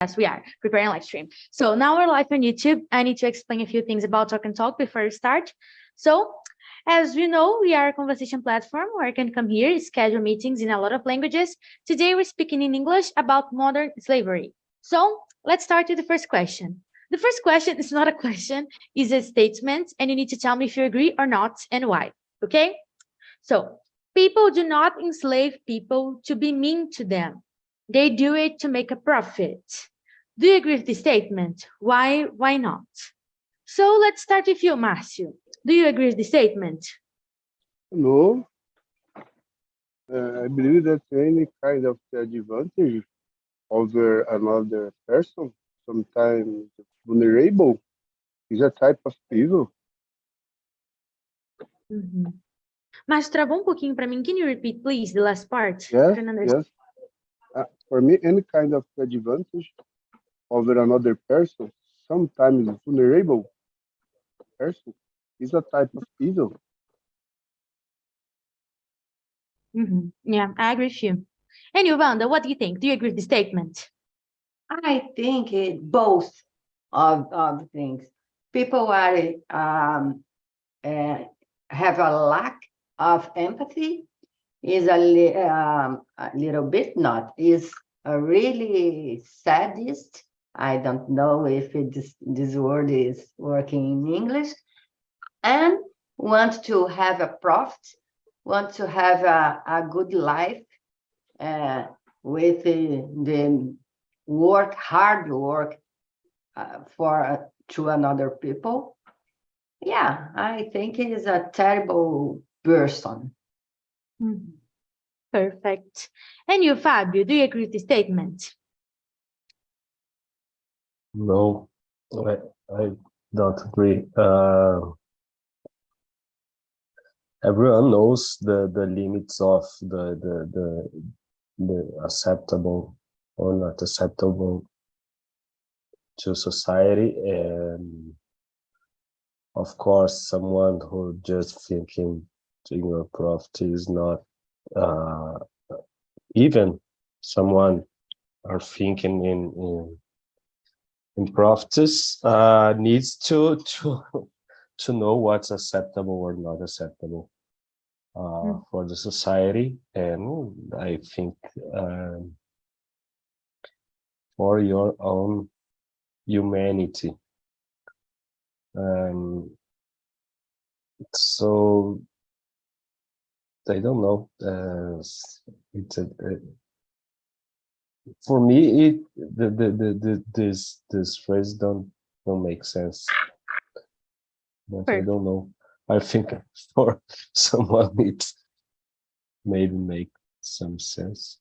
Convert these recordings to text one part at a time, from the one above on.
Yes, we are preparing a live stream. So now we're live on YouTube. I need to explain a few things about Talk and Talk before we start. So, as you know, we are a conversation platform where you can come here, schedule meetings in a lot of languages. Today we're speaking in English about modern slavery. So let's start with the first question. The first question is not a question, it's a statement, and you need to tell me if you agree or not and why. Okay? So, people do not enslave people to be mean to them. They do it to make a profit. Do you agree with this statement? Why not? So let's start with you, Marcio. Do you agree with the statement? No, I believe that any kind of advantage over another person, sometimes vulnerable, is a type of evil. Mas travou um pouquinho para mim. Can you repeat, please, the last part? Yes, yes. For me, any kind of advantage over another person, sometimes vulnerable person, is a type of evil. Yeah, I agree with you. And you, Wanda, what do you think? Do you agree with the statement? I think both of things. People are have a lack of empathy. Is a little bit not. Is a really sadist. I don't know if this word is working in English. And want to have a profit, want to have a good life with the hard work to another people. Yeah, I think he is a terrible person. Perfect. And you, Fabio, do you agree with the statement? No, I don't agree. Everyone knows the limits of the acceptable or not acceptable to society, and of course, someone who just thinking your profit is not even someone are thinking in profits needs to know what's acceptable or not acceptable for the society, and I think for your own humanity. So I don't know. For me, this phrase don't make sense. But I don't know. I think for someone it maybe make some sense.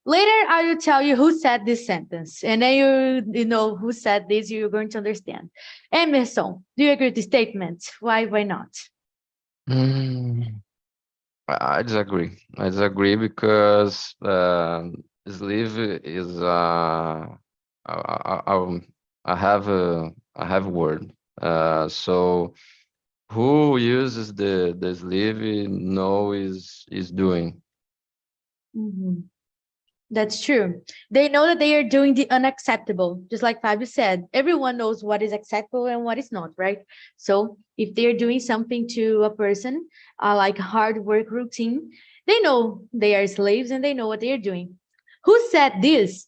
Later, I will tell you who said this sentence, and then you know who said this. You're going to understand. Emerson, do you agree with the statement? Why not? I disagree. I disagree because slave is I have a word. So who uses the slave know is doing. That's true. They know that they are doing the unacceptable. Just like Fabio said, everyone knows what is acceptable and what is not, right? So if they're doing something to a person, like a hard work routine, they know they are slaves and they know what they are doing. Who said this?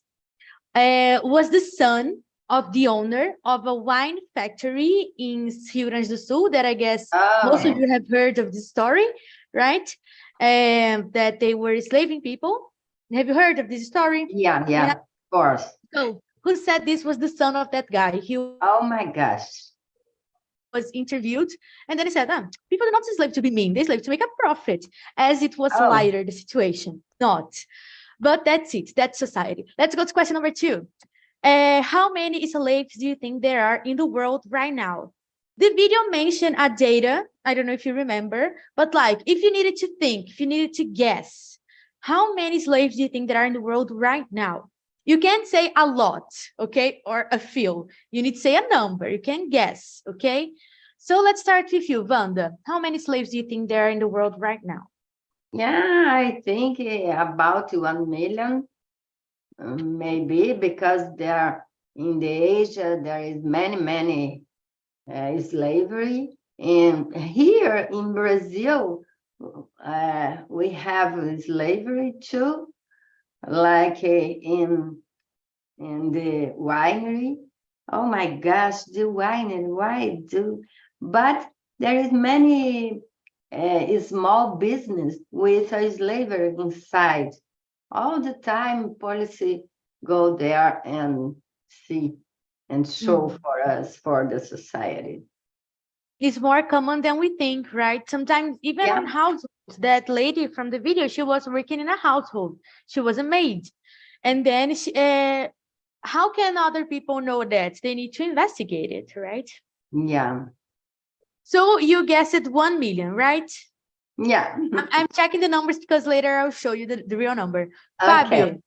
Was the son of the owner of a wine factory in Rio Grande do Sul that I guess most of you have heard of this story, right? That they were enslaving people. Have you heard of this story? Yeah, of course. So, who said this was the son of that guy? Oh my gosh. Was interviewed, and then he said, people do not enslave to be mean, they slave to make a profit, as it was lighter, the situation. Not. But that's it. That's society. Let's go to question number 2. How many slaves do you think there are in the world right now? The video mentioned a data. I don't know if you remember, but like, if you needed to think, if you needed to guess, how many slaves do you think there are in the world right now? You can't say a lot, okay? Or a few. You need to say a number. You can guess, okay? So let's start with you, Wanda. How many slaves do you think there are in the world right now? Yeah, I think about 1 million. maybe because there in the Asia there is many slavery, and here in Brazil we have slavery too, like in the winery. Oh my gosh, the winery, why do? But there is many small business with a slavery inside. All the time, policy go there and see and show for us, for the society. It's more common than we think, right? Sometimes even Yeah. on households, that lady from the video, she was working in a household. She was a maid. And then how can other people know that? They need to investigate it, right? Yeah. So you guessed it 1 million, right? Yeah. I'm checking the numbers because later I'll show you the real number. Okay. Fabio,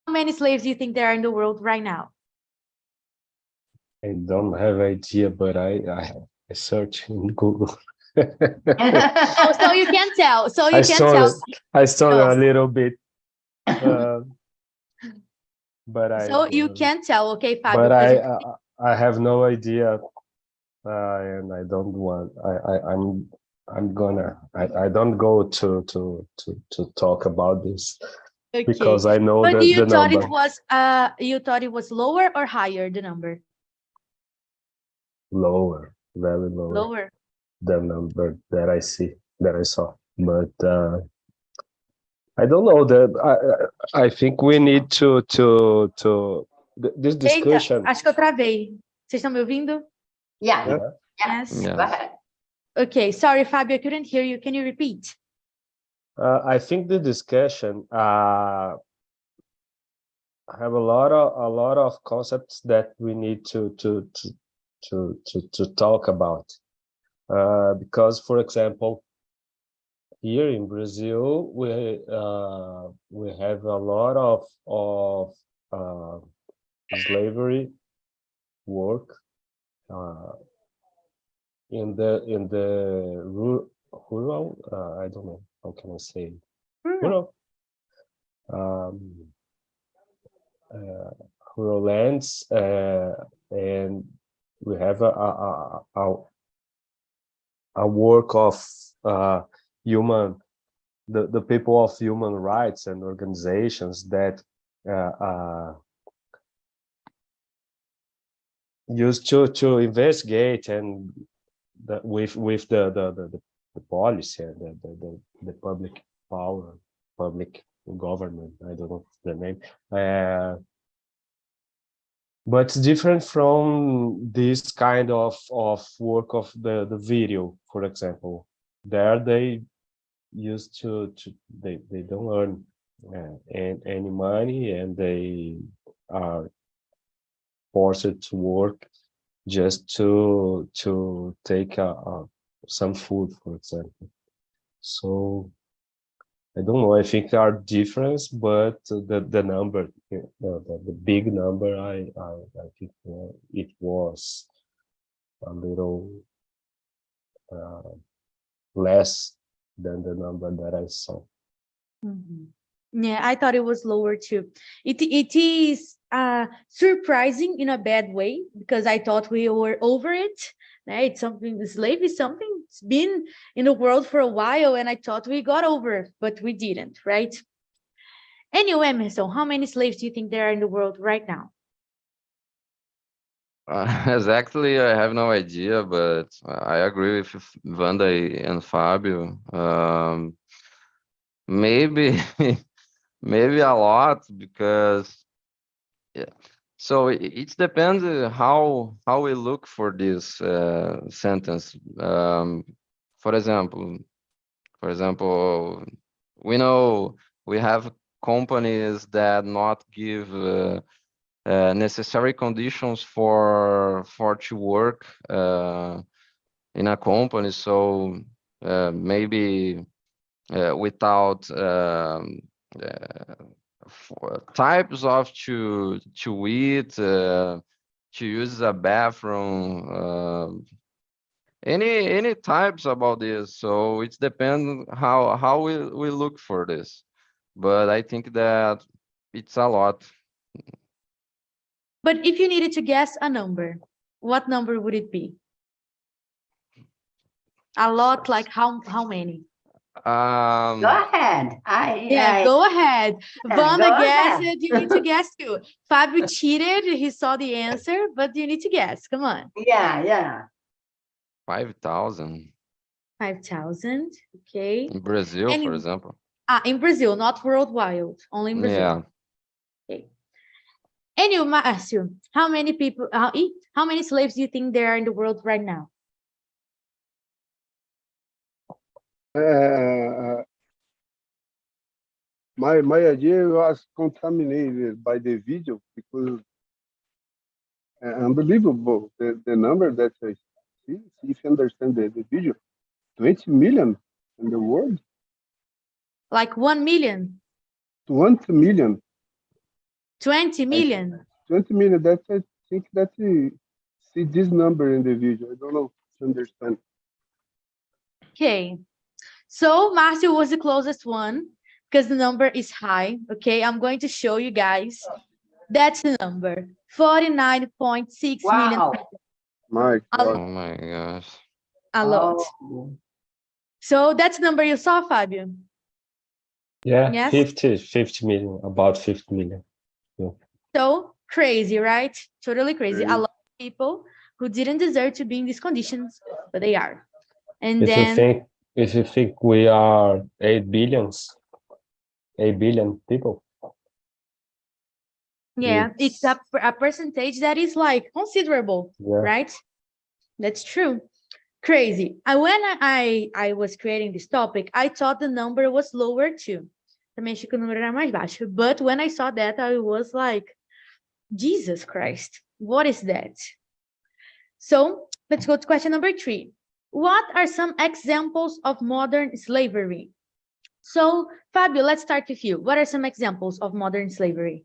how many slaves do you think there are in the world right now? I don't have idea, but I search in Google. Oh, so you can tell. So you I can saw tell. it. I saw No. a little bit, but So you can tell, okay, Fabio. but because I have no idea, and I don't want. I'm gonna. I don't go to talk about this okay. because I know But you the thought number. you thought it was lower or higher, the number? Lower, very lower. Lower. The number that I saw, but I don't know that. I think we need to this Eita, discussion. acho que eu travei. Vocês estão me ouvindo? Yeah. Yeah. Yes. Go ahead. Okay, sorry, Fabio, I couldn't hear you. Can you repeat? I think the discussion have a lot of concepts that we need to talk about, because, for example, here in Brazil we have a lot of slavery work in the rural, I don't know how can I say, rural rural lands, and we have a work of human, the people of human rights and organizations that used to investigate and with the policy and the public power, public government, I don't know the name, but it's different from this kind of work of the video, for example. There they used to they don't earn any money, and they are forced to work just to take some food, for example. So I don't know. I think there are difference, but the number, the big number, I think it was a little less than the number that I saw. Yeah, I thought it was lower too. It is surprising in a bad way, because I thought we were over it. Right? Something, slave is something it's been in the world for a while, and I thought we got over it, but we didn't, right? Anyway, Emerson, how many slaves do you think there are in the world right now? Exactly, I have no idea, but I agree with Wanda and Fabio. Maybe maybe a lot, because so it depends how we look for this sentence. For example, we know we have companies that not give necessary conditions for to work in a company. So maybe without types of to eat, to use a bathroom, any types about this. So it depends how we look for this, but I think that it's a lot. But if you needed to guess a number, what number would it be? A lot, like how many? Go ahead. Go ahead. Vanda go guessed, ahead. you need to guess too. Fabio cheated, he saw the answer, but you need to guess. Come on. Yeah. 5,000 5,000, okay. in Brazil, And for example. in Brazil, not worldwide, only in Brazil. Yeah. Okay. And you, Márcio, how many people, how many slaves do you think there are in the world right now? My idea was contaminated by the video because unbelievable the number that I see. If you understand the video, 20 million in the world. Like 1 million? 20 million. 20 million? 20 million. That I think that you see this number in the video. I don't know if you understand. Okay. So Márcio was the closest one because the number is high. Okay, I'm going to show you guys. That's the number. 49.6 million. Wow. My God. Oh my gosh. A lot. Oh. So that's the number you saw, Fabio? Yeah, Yes. 50 million, about 50 million. Yeah. So crazy, right? Totally crazy. A Crazy. lot of people who didn't deserve to be in these conditions, but they are. And If then you think we are 8 billion people. yeah, it's a percentage that is like considerable, Yeah. right? That's true. Crazy. When I was creating this topic, I thought the number was lower too. Também achei que o número era mais baixo. But when I saw that, I was like, Jesus Christ, what is that? So let's go to question number 3. What are some examples of modern slavery? So Fabio, let's start with you. What are some examples of modern slavery?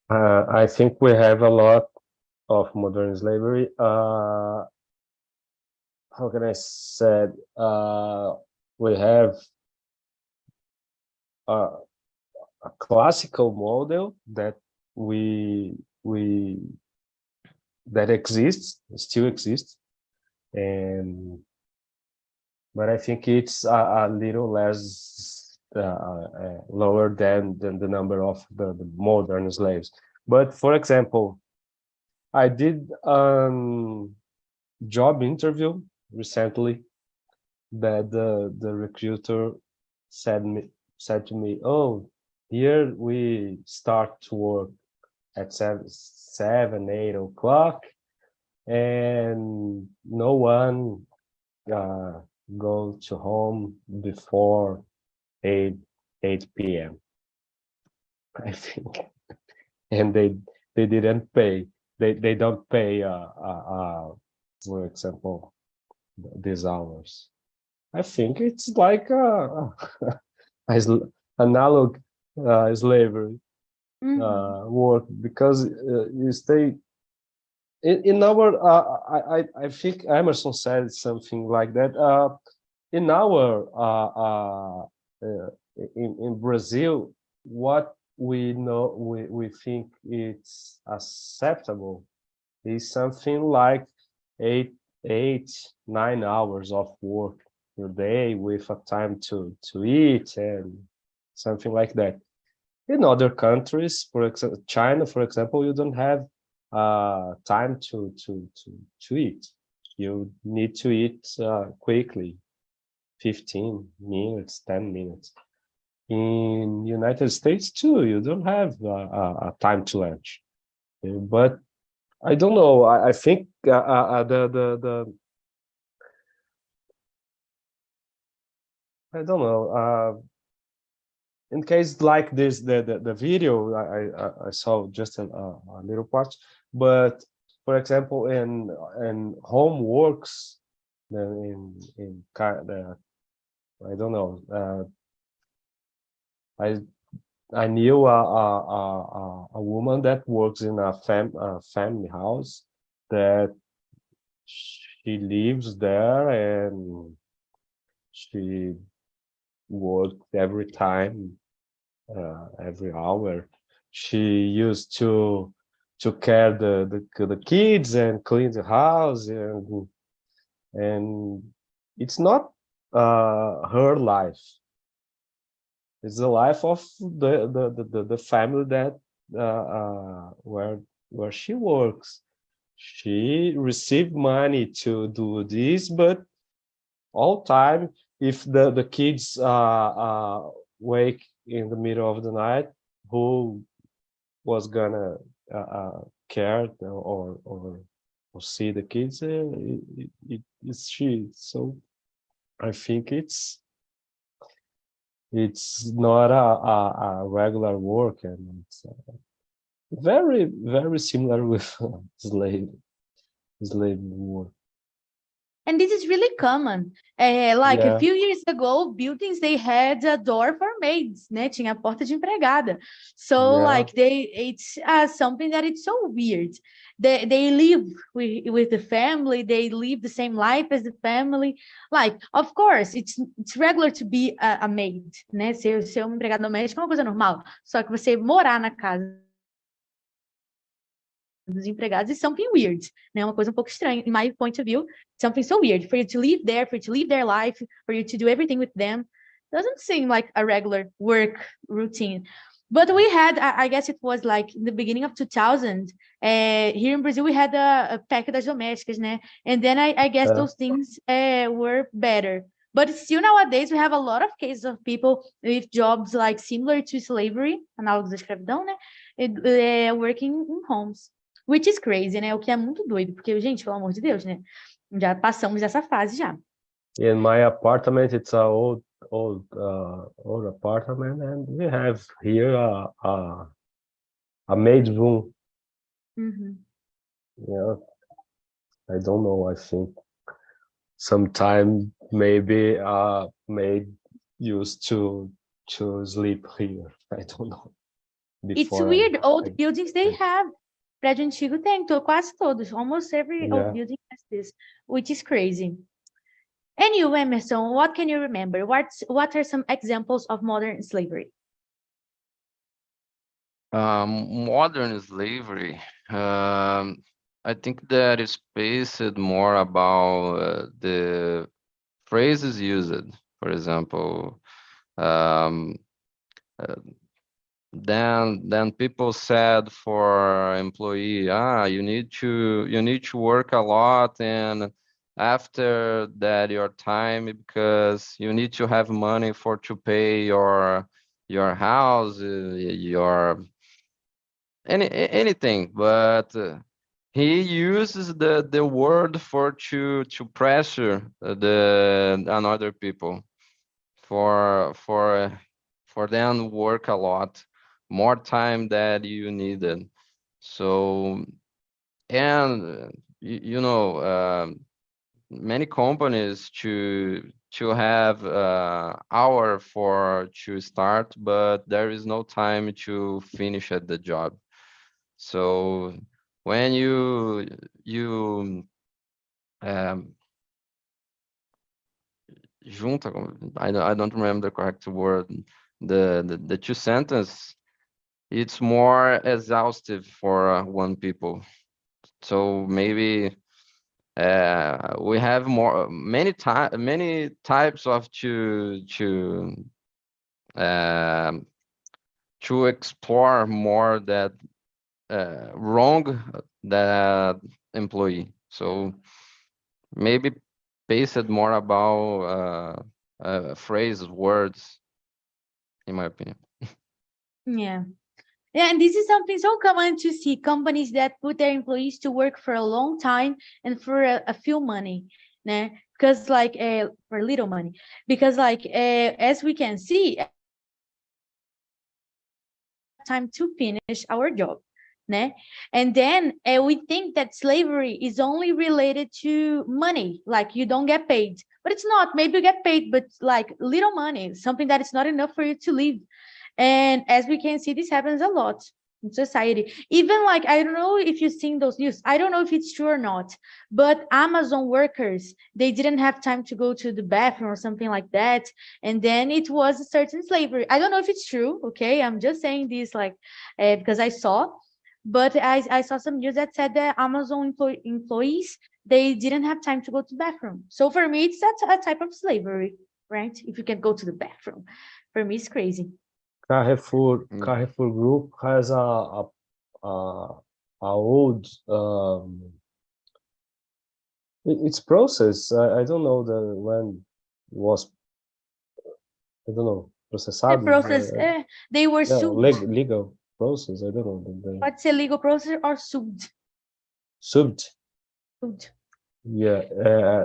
I think we have a lot of modern slavery. How can I say? We have a classical model that that exists, still exists, but I think it's a little less lower than the number of the modern slaves. But for example, I did a job interview recently that the recruiter said to me, "Oh, here we start to work at 8 o'clock, and no one go to home before 8 p.m." I think, and they didn't pay. They don't pay for example these hours. I think it's like analog slavery work, because you stay in our I think Emerson said something like that. In our in Brazil, what we know, we think it's acceptable is something like 9 hours of work per day with a time to eat and something like that. In other countries, for example, China, for example, you don't have time to eat. You need to eat quickly, 15 minutes, 10 minutes. In United States too, you don't have a time to lunch. But I don't know. I think I don't know. In case like this, the video I saw just a little part, but for example, in homeworks, in I don't know. I knew a woman that works in a family house, that she lives there and she worked every time every hour. She used to care the kids and clean the house, and it's not her life. It's the life of the family that where she works. She received money to do this, but all time, if the kids wake in the middle of the night, who was gonna care or see the kids? It's she. So I think it's not a regular work, and it's very, very similar with slave work. And this is really common. Like a Yeah. few years ago, buildings, they had a door for maids, né? Tinha a porta de empregada. So Yeah. like it's something that it's so weird. They live with the family, they live the same life as the family. Like, of course, it's regular to be a maid, né? Ser uma empregada doméstica é uma coisa normal. Só que você morar na casa dos empregados is something weird, né? Uma coisa um pouco estranha. In my point of view, something so weird for you to live there, for you to live their life, for you to do everything with them. Doesn't seem like a regular work routine. But we had, I guess it was like in the beginning of 2000, here in Brazil, we had a PEC das domésticas, né? And then I guess those things were better. But still nowadays, we have a lot of cases of people with jobs like similar to slavery, análogos da escravidão, né? Working in homes. Which is crazy, né? O que é muito doido, porque, gente, pelo amor de Deus, né? Já passamos dessa fase já. In my apartment, it's a old apartment, and we have here a maid room. Yeah, I don't know. I think sometime maybe maid used to sleep here. I don't know. It's weird. Old buildings, they have. Prédio antigo tem, quase todos. Almost every old building has this, which is crazy. And you, Emerson, what can you remember? What are some examples of modern slavery? Modern slavery. I think that is based more about the phrases used. For example, then people said for employee, you need to work a lot, and after that your time, because you need to have money to pay your house, your anything. But he uses the word to pressure another people for them work a lot more time that you needed. So, and you know, many companies to have hour to start, but there is no time to finish at the job. So when you junta, I don't remember the correct word, the two sentence, it's more exhaustive for one people. So maybe we have many types of to explore more that wrong that employee. So maybe based more about phrases, words, in my opinion. Yeah. Yeah, and this is something so common to see companies that put their employees to work for a long time and for a few money, né? Because like for little money, because like as we can see, time to finish our job, né? And then we think that slavery is only related to money, like you don't get paid, but it's not. Maybe you get paid, but like little money, something that is not enough for you to live. And as we can see, this happens a lot. in society. Even like, I don't know if you've seen those news. I don't know if it's true or not, but Amazon workers, they didn't have time to go to the bathroom or something like that. And then it was a certain slavery. I don't know if it's true. Okay. I'm just saying this like, because I saw, but I saw some news that said that Amazon employees, they didn't have time to go to the bathroom. So for me, it's a type of slavery, right? If you can go to the bathroom, for me, it's crazy. Carrefour Mm. Carrefour Group has a old it's process. I don't know when was, I don't know, The processado. process, they were No, sued. legal process. I don't know. What's a legal process or sued? Subbed. Sued. Yeah,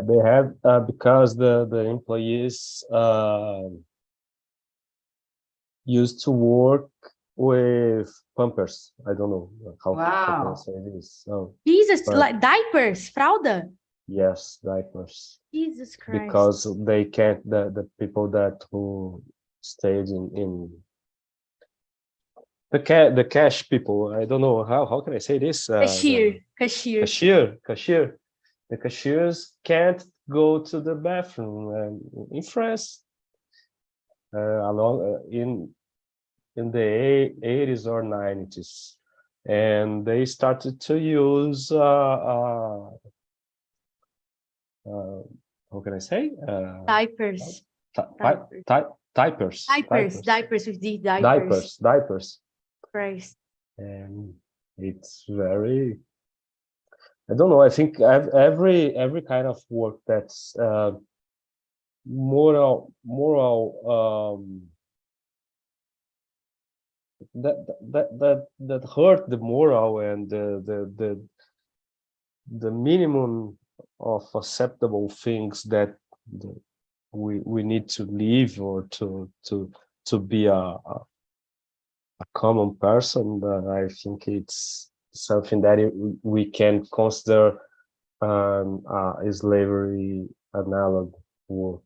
they have because the employees used to work with pumpers. I don't know how can I Wow. say this. So Jesus, but like diapers, fralda. yes, diapers, Jesus Christ. because they can't, the people that who stayed in the cash people. I don't know how can I say this. Cashier. Cashier. The cashiers can't go to the bathroom in France. Along in the 80s or 90s, and they started to use how can I say, Diapers. Diapers. diapers Diapers with the diapers. diapers, Christ. and it's very, I don't know, I think every kind of work that's moral that hurt the moral and the minimum of acceptable things that we need to live or to be a common person. I think it's something that we can consider a slavery analog work.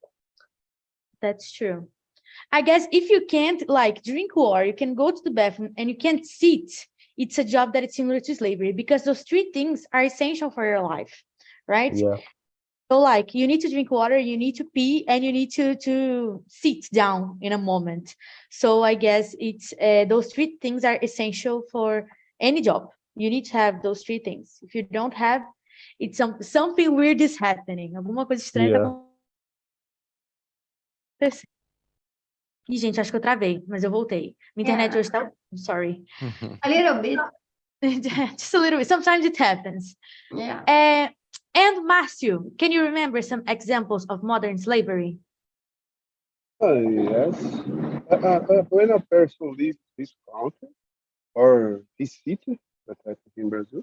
That's true. I guess if you can't like drink water, you can go to the bathroom and you can't sit, it's a job that is similar to slavery, because those three things are essential for your life, right? Yeah. So like you need to drink water, you need to pee, and you need to sit down in a moment. So I guess it's those three things are essential for any job. You need to have those three things. If you don't have, it's something weird is happening. Alguma coisa estranha tá acontecendo. Ih, gente, acho que eu travei, mas eu voltei. Minha internet hoje tá... Sorry. A little bit. Just a little bit. Sometimes it happens. Yeah. And Márcio, can you remember some examples of modern slavery? Yes. When a person leaves his country or his city, that happens in Brazil,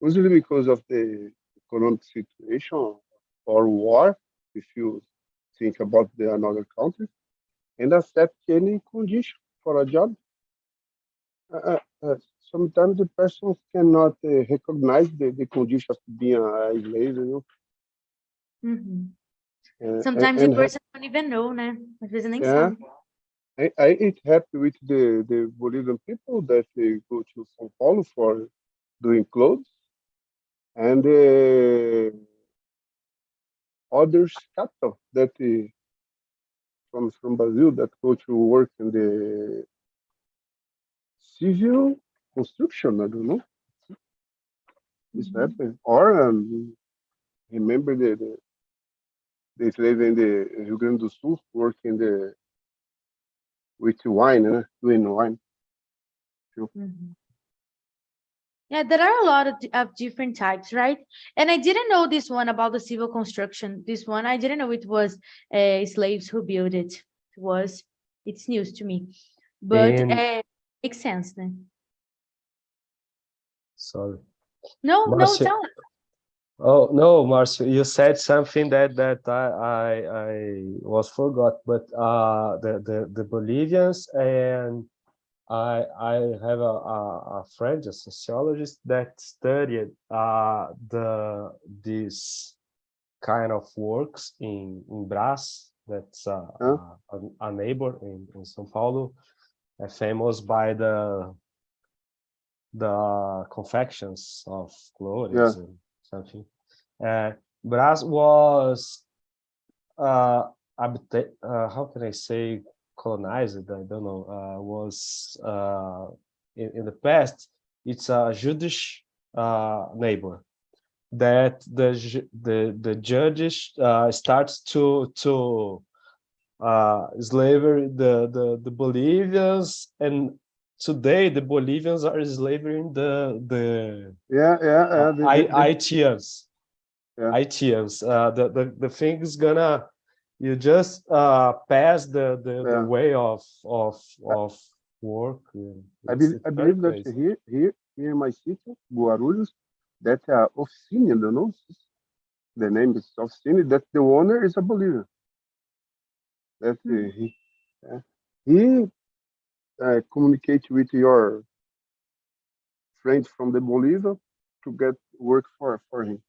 usually because of the economic situation or war, if you think about another country, and accept any condition for a job. Sometimes the person cannot recognize the condition of being a slave, you know. Mm-hmm. Sometimes the person don't even know, né? Às vezes nem sabe. It happened with the Bolivian people that they go to São Paulo for doing clothes, and others cattle that from Brazil that go to work in the civil construction. I don't know. This happened. Or remember the slave in the Rio Grande do Sul working with wine, doing wine. Mm-hmm. Yeah, there are a lot of different types, right? And I didn't know this one about the civil construction. This one, I didn't know it was slaves who built it. It's news to me. But makes sense then. Sorry. No, Marcio, tell us. Oh no, Marcio, you said something that I was forgot, but the Bolivians, and I have a friend, a sociologist, that studied this kind of works in Brás, that's a neighbor in São Paulo, famous by the confections of clothes Yeah. and something. Brás was how can I say colonized? I don't know. Was in the past, it's a Jewish neighbor that the judges starts to slavery the Bolivians, and today the Bolivians are slavering the Haitians. Yeah. Haitians. The thing is gonna, you just pass the way of work. I It's very believe that crazy. here in my city, Guarulhos, that officina, I don't know, the name is officina, that the owner is a Bolivian. That he communicate with your friend from the Bolivia to get work for him.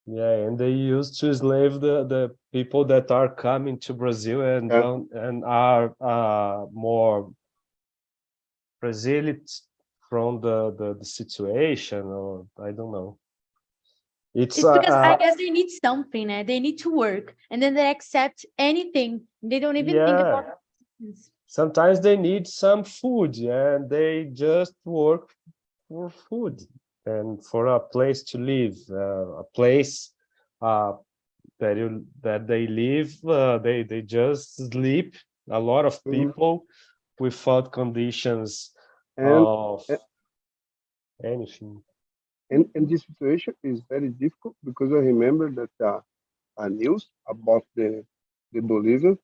Yeah, and they used to slave the people that are coming to Brazil and Yeah. don't and are more resilient from the situation, or I don't know. It's It's because I guess they need something, they need to work, and then they accept anything. They don't even think about it. sometimes they need some food and they just work for food and for a place to live, a place that they live. They just sleep. A lot of people without conditions And of anything. and this situation is very difficult because I remember that a news about the Bolivian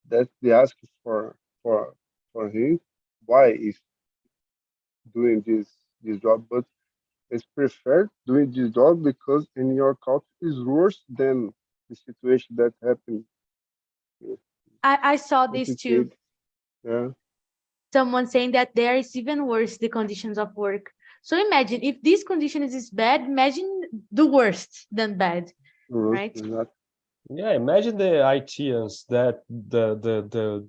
that they asked for him why is doing this job, but it's preferred doing this job because in your culture is worse than the situation that happened. I saw this too. Yeah. Someone saying that there is even worse the conditions of work. So imagine if this condition is bad, imagine the worst than bad, right? Exactly. Yeah, imagine the Haitians that the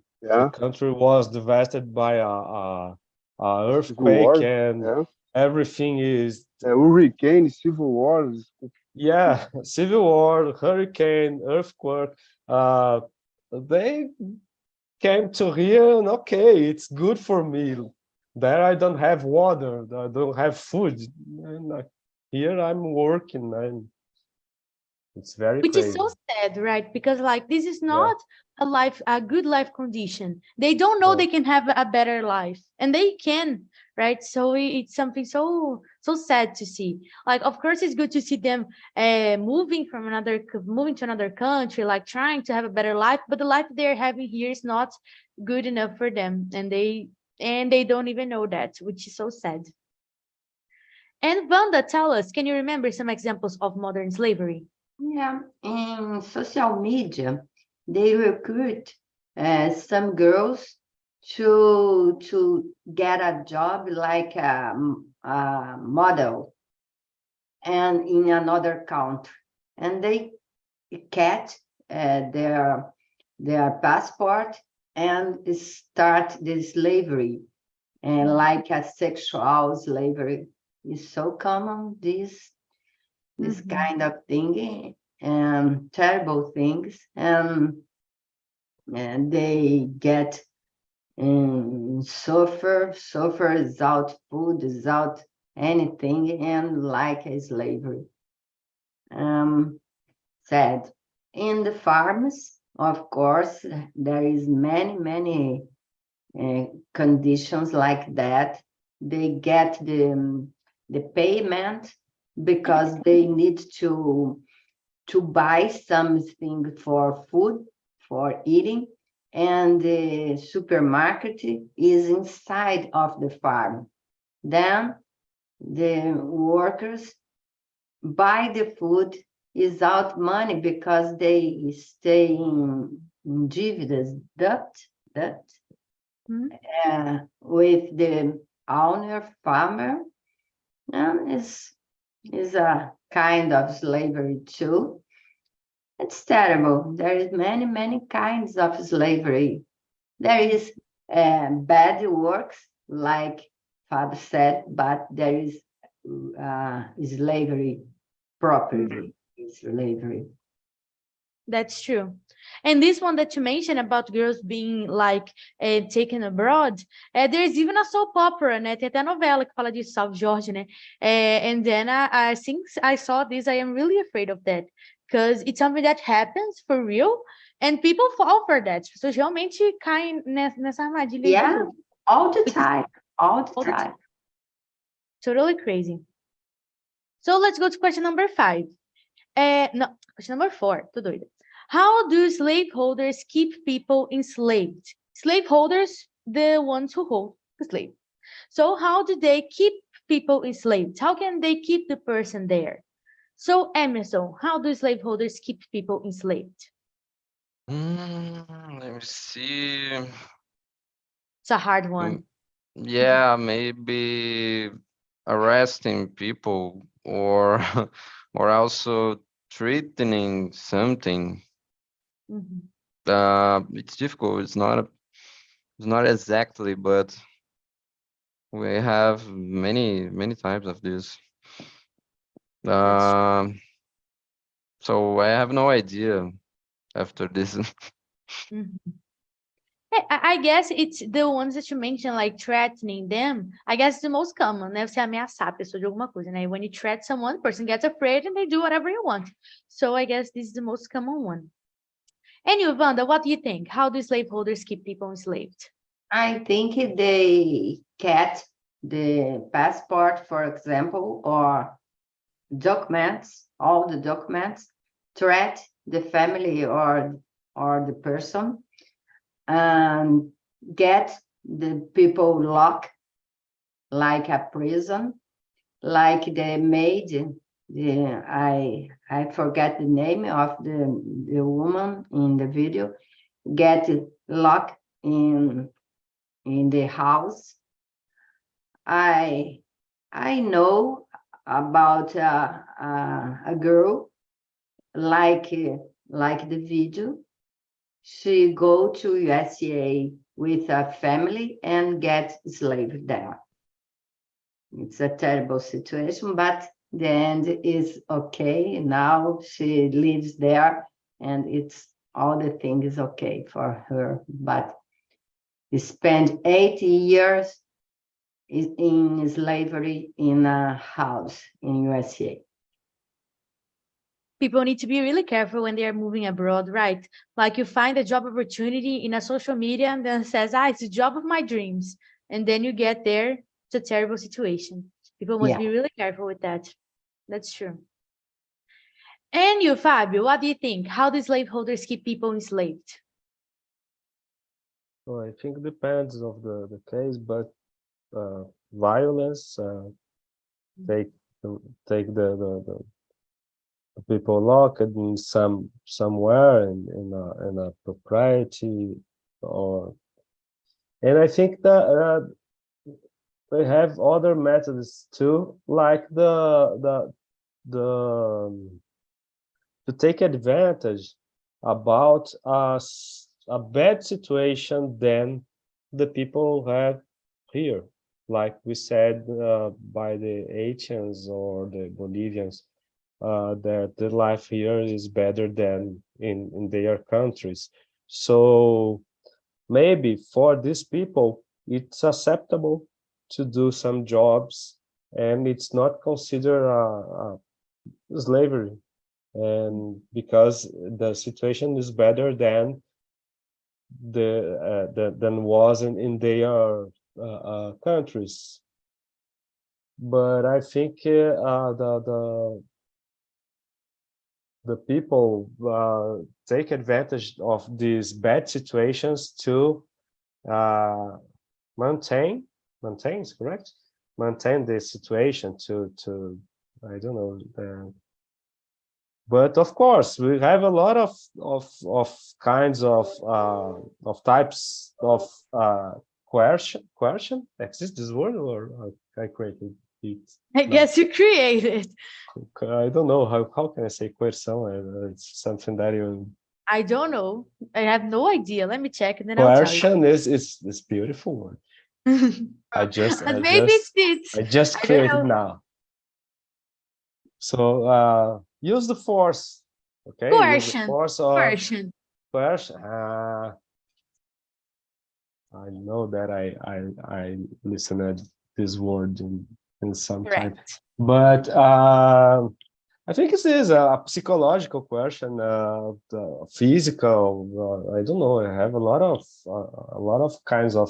country was devastated by a earthquake and everything is hurricane, civil wars. Yeah, civil war, hurricane, earthquake. They came to here and okay, it's good for me. There I don't have water, I don't have food. And here I'm working, and it's very Which is crazy. so sad, right? Because like this is not a good life condition. They don't know they can have a better life, and they can, right? So it's something so sad to see. Like, of course, it's good to see them moving to another country, like trying to have a better life. But the life they're having here is not good enough for them, and they don't even know that, which is so sad. And Wanda, tell us, can you remember some examples of modern slavery? Yeah, in social media, they recruit some girls to get a job like a model and in another country, and they get their passport and start the slavery, and like a sexual slavery is so common. This kind of thing, and terrible things, and they get suffer without food, without anything, and like a slavery. Sad. In the farms, of course, there is many conditions like that. They get the payment because they need to buy something for food, for eating, and the supermarket is inside of the farm. Then the workers buy the food without money because they stay in debt with the owner farmer, and is a kind of slavery too. It's terrible. There is many kinds of slavery. There is bad works like Fab said, but there is slavery, property slavery. That's true. And this one that you mentioned about girls being like taken abroad, there's even a soap opera, né? Tem até novela que fala de Salve Jorge, né? And then since I saw this, I am really afraid of that because it's something that happens for real and people fall for that. As pessoas realmente caem nessa armadilha. Yeah, all the Which is time, all the all the time. totally crazy. So let's go to question number 5. No, question number 4. Tô doida. How do slaveholders keep people enslaved? Slaveholders, the ones who hold the slave. So how do they keep people enslaved? How can they keep the person there? So Emerson, how do slaveholders keep people enslaved? Let me see. It's a hard one. Yeah, maybe arresting people or or also threatening something. Mhm. It's difficult. It's not exactly, but we have many types of this. That's So I have no idea after this. Mhm. I guess it's the ones that you mentioned, like threatening them. I guess it's the most common, né? Você ameaçar a pessoa de alguma coisa, né? When you threaten someone, the person gets afraid and they do whatever you want. So I guess this is the most common one. And you, Wanda, what do you think? How do slaveholders keep people enslaved? I think they get the passport, for example, or documents, all the documents, threat the family or the person, and get the people locked like a prison, like they made I forget the name of the woman in the video, get locked in the house. I know about a girl like the video. She go to USA with a family and get enslaved there. It's a terrible situation, but the end is okay. Now she lives there and it's all the thing is okay for her. But spend 80 years in slavery in a house in USA. People need to be really careful when they are moving abroad, right? Like you find a job opportunity in a social media and then it says, it's the job of my dreams. And then you get there, it's a terrible situation. People must be really careful with that. That's true. And you, Fabio, what do you think? How do slaveholders keep people enslaved? Well, I think it depends of the case, but violence, take the people locked in somewhere in a propriety, and I think that they have other methods too, like to take advantage about a bad situation than the people have here, like we said by the Haitians or the Bolivians, that the life here is better than in their countries. So maybe for these people, it's acceptable to do some jobs and it's not considered a slavery. And because the situation is better than than was in their countries. But I think the people take advantage of these bad situations to maintain is correct, maintain the situation to I don't know. But of course, we have a lot of kinds of types of coercion. Exists this word, or I created it? I guess you created. I don't know how can I say coerção? It's something that you. I don't know. I have no idea. Let me check and then I'll tell you. Coercion is beautiful word. I just But maybe it's I just I don't created know. now. So use the force. Okay, use the Coercion. force of Coercion. coercion. I know that I listened this word in some time, Correct. but I think it is a psychological question, the physical. I don't know. I have a lot of kinds of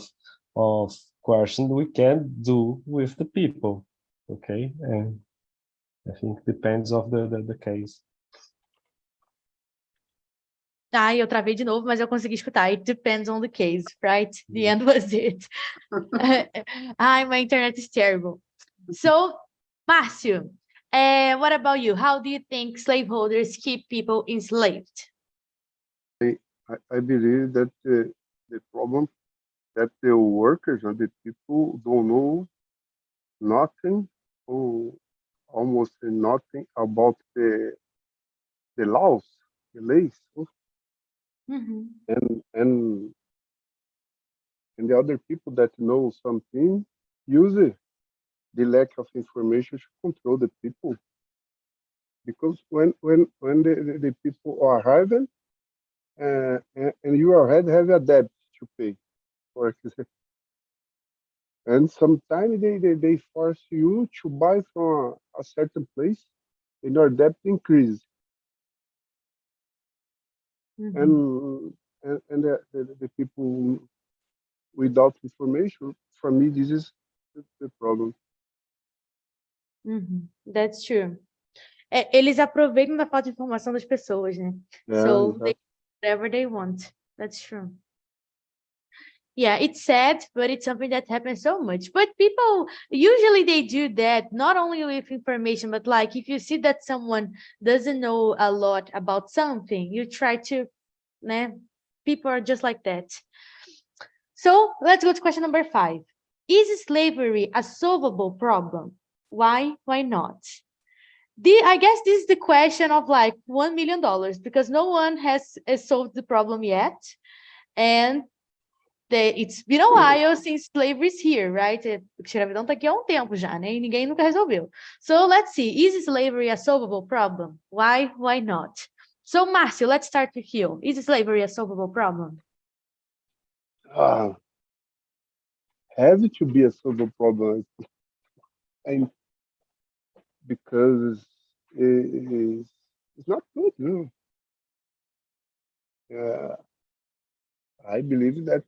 questions we can do with the people. Okay, and I think depends of the case. Ah, eu travei de novo, mas eu consegui escutar. It depends on the case, right? The end was it. Hi, my internet is terrible. So, Márcio, what about you? How do you think slaveholders keep people enslaved? I believe that the problem that the workers and the people don't know nothing or almost nothing about the laws, the laws, Uhum. and the other people that know something use it, the lack of information to control the people. Because when the people are arriving and you already have a debt to pay, for example, and sometimes they force you to buy from a certain place and your debt increases. Uhum. And the people without information, for me, this is the problem. Uhum. That's true. Eles aproveitam da falta de informação das pessoas, né? So they do whatever they want. That's true. Yeah, it's sad, but it's something that happens so much. But people usually they do that not only with information, but like if you see that someone doesn't know a lot about something, you try to, né? People are just like that. So let's go to question number 5. Is slavery a solvable problem? Why? Why not? I guess this is the question of like $1 million because no one has solved the problem yet. And it's been a while since slavery is here, right? Escravidão tá aqui há tempo já, né? E ninguém nunca resolveu. So let's see. Is slavery a solvable problem? Why? Why not? So Márcio, let's start with you. Is slavery a solvable problem? Have to be a solvable problem, and because it's not good. No. I believe that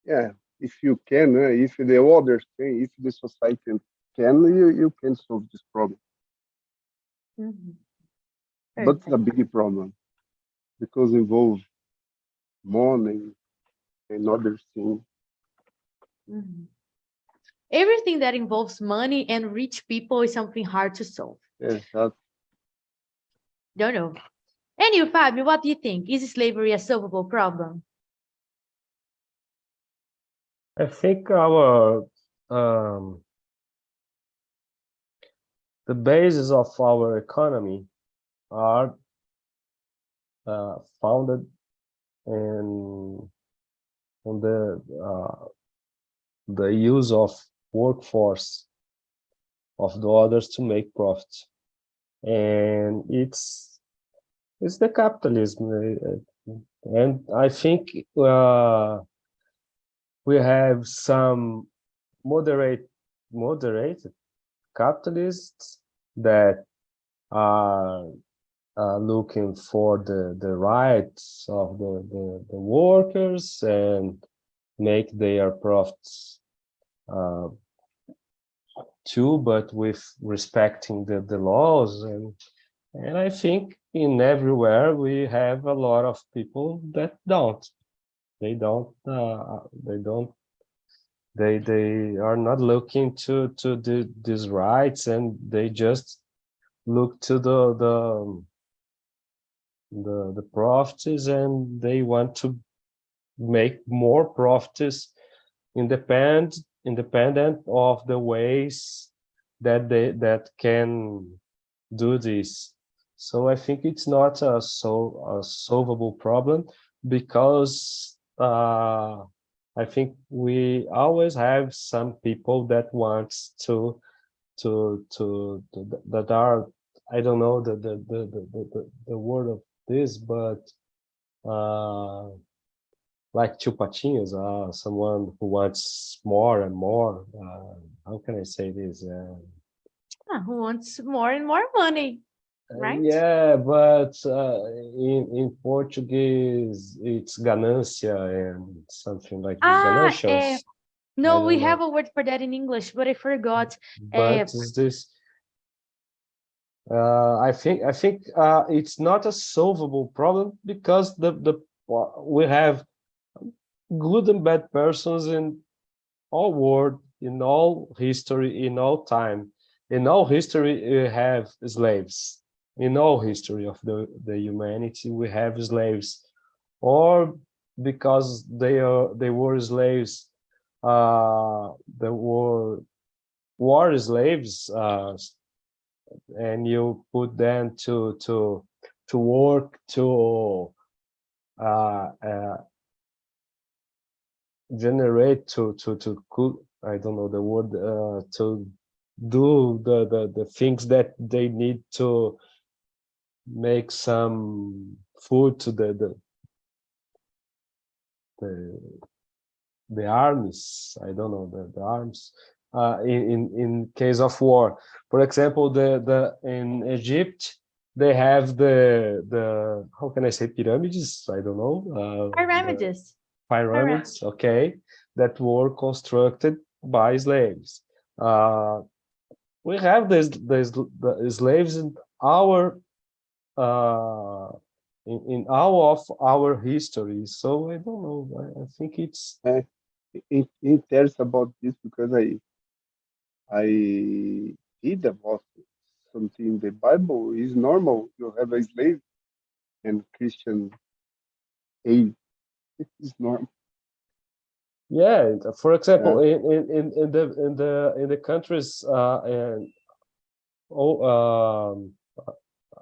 yeah, if you can, if the others can, if the society can, you can solve this problem. But it's a big problem because it involves money and other things. Everything that involves money and rich people is something hard to solve. Yeah, Don't know. And you, Fabio, what do you think? Is slavery a solvable problem? I think our the basis of our economy are founded on the use of workforce of the others to make profit, and it's the capitalism, and I think we have some moderate capitalists that are looking for the rights of the workers and make their profits too, but with respecting the laws, and I think in everywhere we have a lot of people that don't. They are not looking to these rights, and they just look to the profits, and they want to make more profits independent of the ways that can do this. So I think it's not a solvable problem because I think we always have some people that wants to that are, I don't know the word of this, but like two patinhos, someone who wants more and more. How can I say this? Who wants more and more money, right? Yeah, but in Portuguese, it's ganância and something like this. Ganancias. No, we don't have know. a word for that in English, but I forgot. But is this? I think it's not a solvable problem because we have good and bad persons in all world, in all history, in all time. In all history, we have slaves. In all history of the humanity, we have slaves, or because they were slaves, they were war slaves, and you put them to work to generate to cook. I don't know the word, to do the things that they need to make some food to the armies. I don't know the arms. In case of war, for example, the in Egypt they have the how can I say, pyramids? I don't know. Pyramids. Pyramids, okay, that were constructed by slaves. We have the slaves in our in all of our history. So I don't know. I think it's It tells about this because I read about something in the Bible. Is normal you have a slave and Christian aid. It's normal. yeah. For example, Yeah. in the countries, and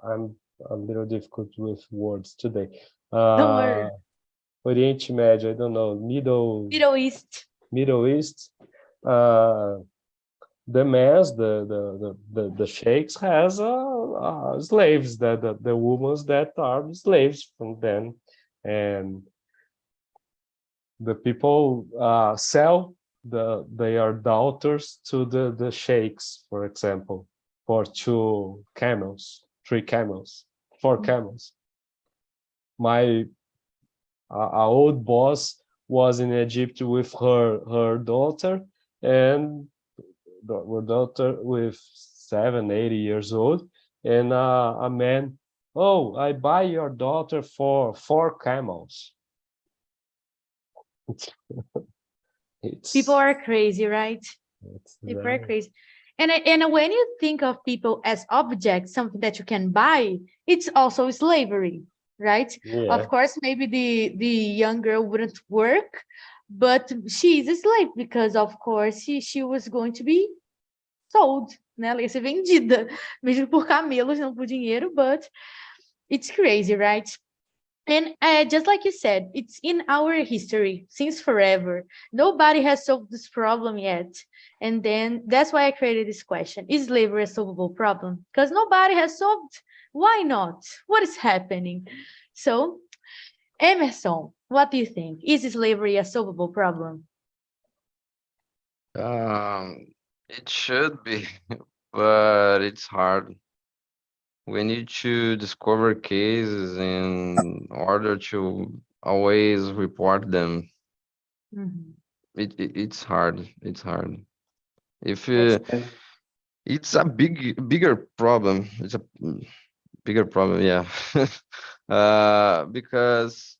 I'm a little difficult with words today. Don't worry. Oriente Médio, I don't know, Middle East. Middle East. The mans, the sheikhs has slaves, the women that are slaves from them, and the people sell their daughters to the sheikhs, for example, for 2 camels, 3 camels, 4 camels. My old boss was in Egypt with her daughter, and her daughter with 7, 8 years old, and a man, oh, I buy your daughter for 4 camels. People are crazy, right? People are crazy. And when you think of people as objects, something that you can buy, it's also slavery, right? Yeah. Of course, maybe the young girl wouldn't work, but she's a slave because, of course, she was going to be sold, né? Ela ia ser vendida, mesmo por camelos, não por dinheiro, but it's crazy, right? And just like you said, it's in our history since forever. Nobody has solved this problem yet. And then that's why I created this question. Is slavery a solvable problem? Because nobody has solved. Why not? What is happening? So, Emerson, what do you think? Is slavery a solvable problem? It should be, but it's hard. We need to discover cases in order to always report them. Mhm. It's hard. It's hard. If Yes. it's a bigger problem. It's a bigger problem, yeah. Because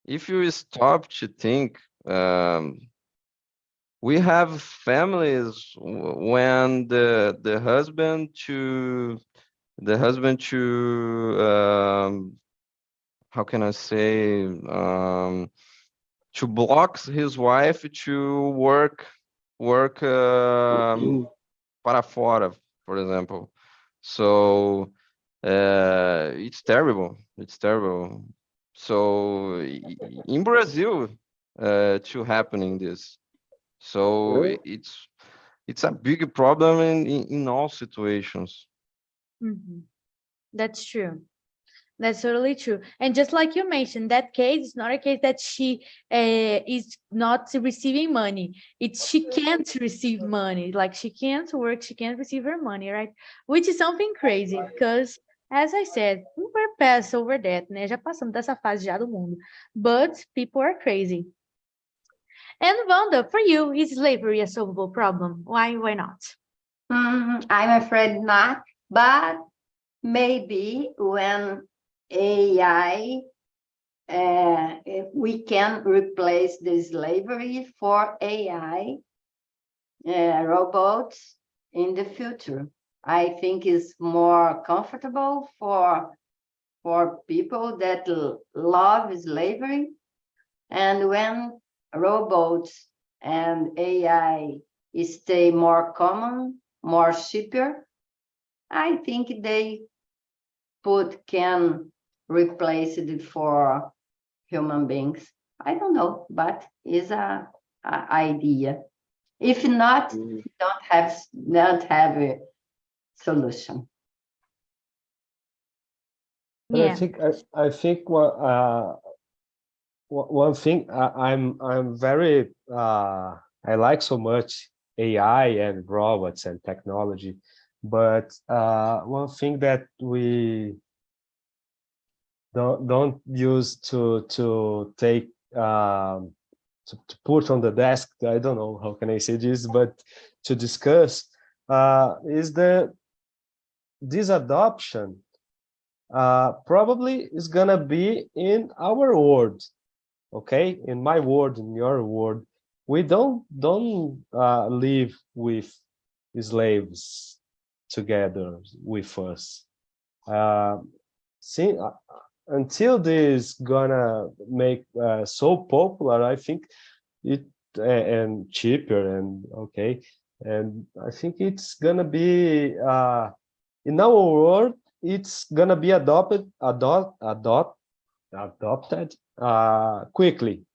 if you stop to think, we have families when the husband to how can I say, to block his wife to work para fora, for example. So it's terrible. It's terrible. So in Brazil, to happening this. So Yeah. it's a big problem in all situations. Mhm. That's true. That's totally true. And just like you mentioned, that case is not a case that she is not receiving money. It's she can't receive money. Like she can't work, she can't receive her money, right? Which is something crazy because, as I said, we're past over that, né? Já passamos dessa fase já do mundo. But people are crazy. And Wanda, for you, is slavery a solvable problem? Why not? I'm afraid not, but maybe when AI, if we can replace the slavery for AI robots in the future. I think it's more comfortable for people that love slavery. And when robots and AI stay more common, more cheaper, I think they can replace it for human beings. I don't know, but it's a idea. If not, don't have a solution. But Yeah. I think one thing I'm very I like so much AI and robots and technology, but one thing that we don't use to take to put on the desk, I don't know how can I say this, but to discuss is this adoption probably is gonna be in our world, okay, in my world, in your world. We don't live with slaves together with us. See, until this gonna make so popular, I think it and cheaper and okay, and I think it's gonna be in our world. It's gonna be adopted quickly.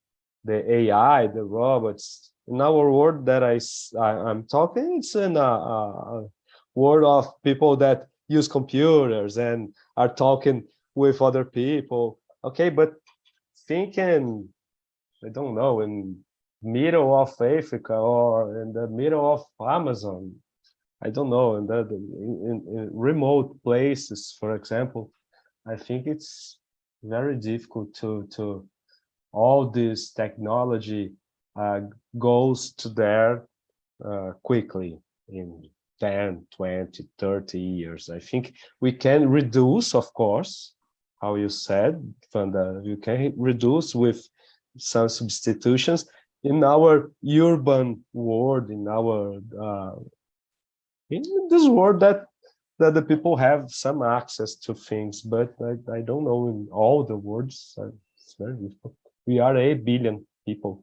The AI, the robots in our world that I'm talking, it's in a world of people that use computers and are talking with other people. Okay, but thinking, I don't know, in middle of Africa or in the middle of Amazon, I don't know, in remote places, for example, I think it's very difficult to all this technology goes to there quickly in 10, 20, 30 years. I think we can reduce, of course, how you said, Vanda, you can reduce with some substitutions in our urban world, in our in this world that the people have some access to things, but I don't know in all the worlds. It's very difficult. We are 8 billion people.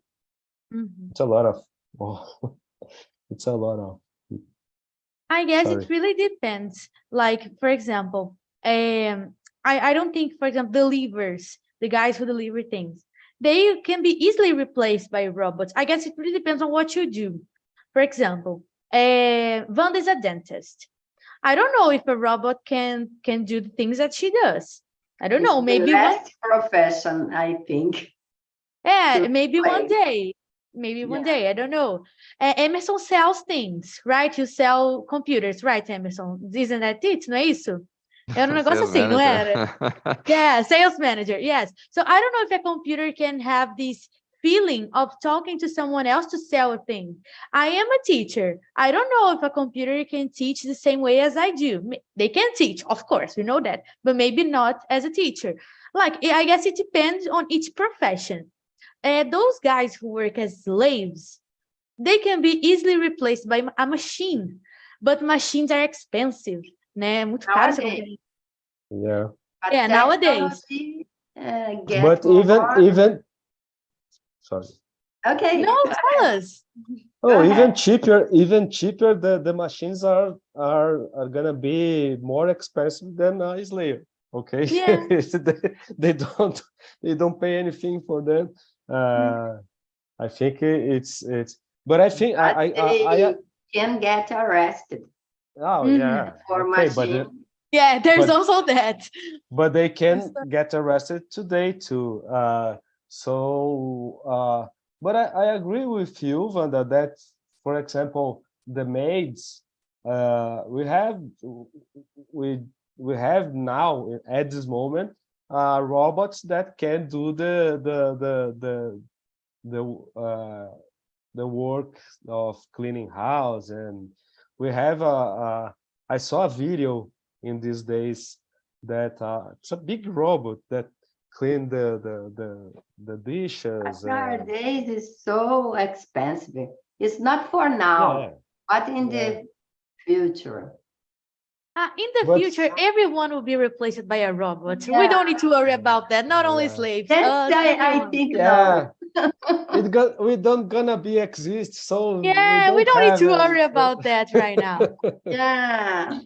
Mhm. It's a lot of. Oh, it's a lot of. I guess Sorry. it really depends. Like, for example, I don't think, for example, delivers, the guys who deliver things, they can be easily replaced by robots. I guess it really depends on what you do. For example, Wanda is a dentist. I don't know if a robot can do the things that she does. I don't It's know. the Maybe one, last profession, I think. yeah, to maybe one replace. day. Maybe one Yeah. day. I don't know. Emerson sells things, right? You sell computers, right, Emerson? Isn't that it? Não é isso? Era um negócio Sales assim, não manager. era? Yeah, sales manager. Yes. So I don't know if a computer can have this feeling of talking to someone else to sell a thing. I am a teacher. I don't know if a computer can teach the same way as I do. They can teach, of course, we know that, but maybe not as a teacher. Like, I guess it depends on each profession. Those guys who work as slaves, they can be easily replaced by a machine, but machines are expensive, né? Muito caro essa Nowadays. companhia. Yeah. But Yeah, nowadays. technology get But more. even sorry. Okay. No, tell us. Oh, ahead. even cheaper. The machines are gonna be more expensive than a slave. Okay, Yeah. they don't pay anything for them. I think it's but I think But they I can get arrested oh Mhm. yeah, for okay, machine. Yeah, there's But- also that. but they can get arrested today too. But I agree with you, Wanda, that, for example, the maids, we we have now at this moment robots that can do the work of cleaning house, and we have I saw a video in these days that it's a big robot that clean the dishes. Nowadays is so expensive. It's not for now, Yeah, but in yeah. the future. In the But- future, everyone will be replaced by a robot. We don't need to worry about that. Not only Yeah. slaves. That's I everyone. think Yeah, no. we don't gonna be exist, so Yeah, we don't need have to worry about that right now. Yeah.